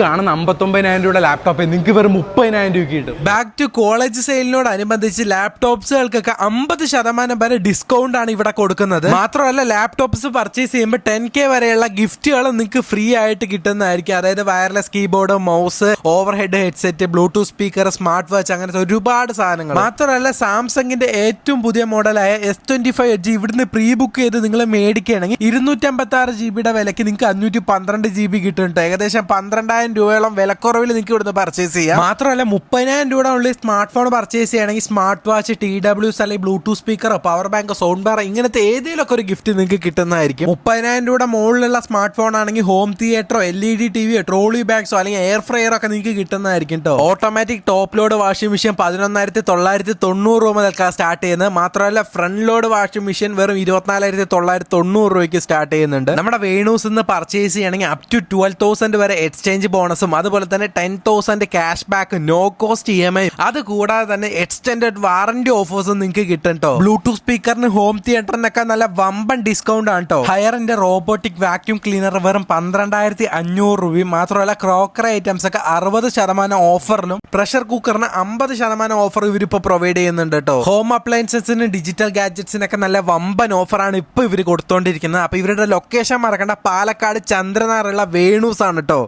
കാണുന്ന 59,000 രൂപയുടെ ലാപ്ടോപ്പ് നിങ്ങൾക്ക് വെറും 30,000 രൂപ കിട്ടും. ബാക്ക് ടു കോളേജ് സെയിലിനോടനുബന്ധിച്ച് ലാപ്ടോപ്സുകൾക്കൊക്കെ 50% വരെ ഡിസ്കൗണ്ട് ആണ് ഇവിടെ കൊടുക്കുന്നത്. മാത്രമല്ല ലാപ്ടോപ്സ് പർച്ചേസ് ചെയ്യുമ്പോൾ 10K വരെയുള്ള ഗിഫ്റ്റുകൾ നിങ്ങൾക്ക് ഫ്രീ ആയിട്ട് കിട്ടുന്നതായിരിക്കും. അതായത് wireless keyboard, mouse, over head headset, Bluetooth speaker, smart watch, അങ്ങനത്തെ ഒരുപാട് സാധനങ്ങൾ. മാത്രമല്ല സാംസങ്ങിന്റെ ഏറ്റവും പുതിയ മോഡലായ S25 Edge ഇവിടുന്ന് പ്രീ ബുക്ക് ചെയ്ത് നിങ്ങൾ മേടിക്കുകയാണെങ്കിൽ 256 GB വിലക്ക് നിങ്ങൾക്ക് 512 GB കിട്ടുന്നുണ്ട്. ഏകദേശം 12,000 രൂപയോളം വിലക്കുറവിൽ നിങ്ങൾക്ക് ഇവിടുന്ന് പർച്ചേസ് ചെയ്യാം. മാത്രമല്ല 30,000 രൂപ ഉള്ളിൽ സ്മാർട്ട് ഫോൺ പർച്ചേസ് ചെയ്യുകയാണെങ്കിൽ സ്മാർട്ട് വാച്ച്, TWS അല്ലെങ്കിൽ ബ്ലൂടൂത്ത് സ്പീക്കറോ പവർ ബാങ്കോ സൗണ്ട് ബാർ ഇങ്ങനത്തെ ഏതെങ്കിലുമൊക്കെ ഒരു ഗിഫ്റ്റ് നിങ്ങൾക്ക് കിട്ടുന്നതായിരിക്കും. 30,000 രൂപ മുകളിലുള്ള സ്മാർട്ട് ഫോൺ ആണെങ്കിൽ ഹോം തിയേറ്ററോ LED ടിവിയോ ട്രോളി ബാഗ്സോ അല്ലെങ്കിൽ എയർ ഫ്രയറോ ഒക്കെ നിങ്ങൾക്ക് കിട്ടുന്നതായിരിക്കും കേട്ടോ. Automatic top load washing machine 11,990 രൂപ മുതൽക്കാണ് സ്റ്റാർട്ട് ചെയ്യുന്നത്. മാത്രമല്ല ഫ്രണ്ട് ലോഡ് വാഷിംഗ് മെഷീൻ വെറും 24,990 രൂപയ്ക്ക് സ്റ്റാർട്ട് ചെയ്യുന്നുണ്ട്. നമ്മുടെ വേണൂസ് നിന്ന് പർച്ചേസ് ചെയ്യണമെങ്കിൽ അപ് ടു 12,000 വരെ എക്സ്ചേഞ്ച് ബോണസും അതുപോലെ തന്നെ 10,000 cash back, no cost EMI, അത് കൂടാതെ തന്നെ എക്സ്റ്റൻഡഡ് വാറന്റി ഓഫേഴ്സും നിങ്ങൾക്ക് കിട്ടും കേട്ടോ. ബ്ലൂടൂത്ത് സ്പീക്കറിന്, ഹോം തിയേറ്ററിനൊക്കെ നല്ല വമ്പൻ ഡിസ്കൗണ്ട് ആണ് കേട്ടോ. ഹയറിന്റെ റോബോട്ടിക് വാക്യൂം ക്ലീനർ വെറും 12,500 രൂപയും. മാത്രമല്ല ക്രോക്കറി ഐറ്റംസ് ഒക്കെ 60% ഓഫറിലും പ്രഷർ കുക്കറിന് 50% ഓഫർ ഇവരിപ്പോ പ്രൊവൈഡ് ചെയ്യുന്നുണ്ട് കേട്ടോ. ഹോം അപ്ലയൻസസിന്, ഡിജിറ്റൽ ഗാഡ്ജറ്റ്സിനൊക്കെ നല്ല വമ്പൻ ഓഫറാണ് ഇപ്പൊ ഇവർ കൊടുത്തോണ്ടിരിക്കുന്നത്. അപ്പൊ ഇവരുടെ ലൊക്കേഷൻ മറക്കണ്ട, പാലക്കാട് ചന്ദ്രനാറുള്ള വേണൂസ് ആണ് കേട്ടോ.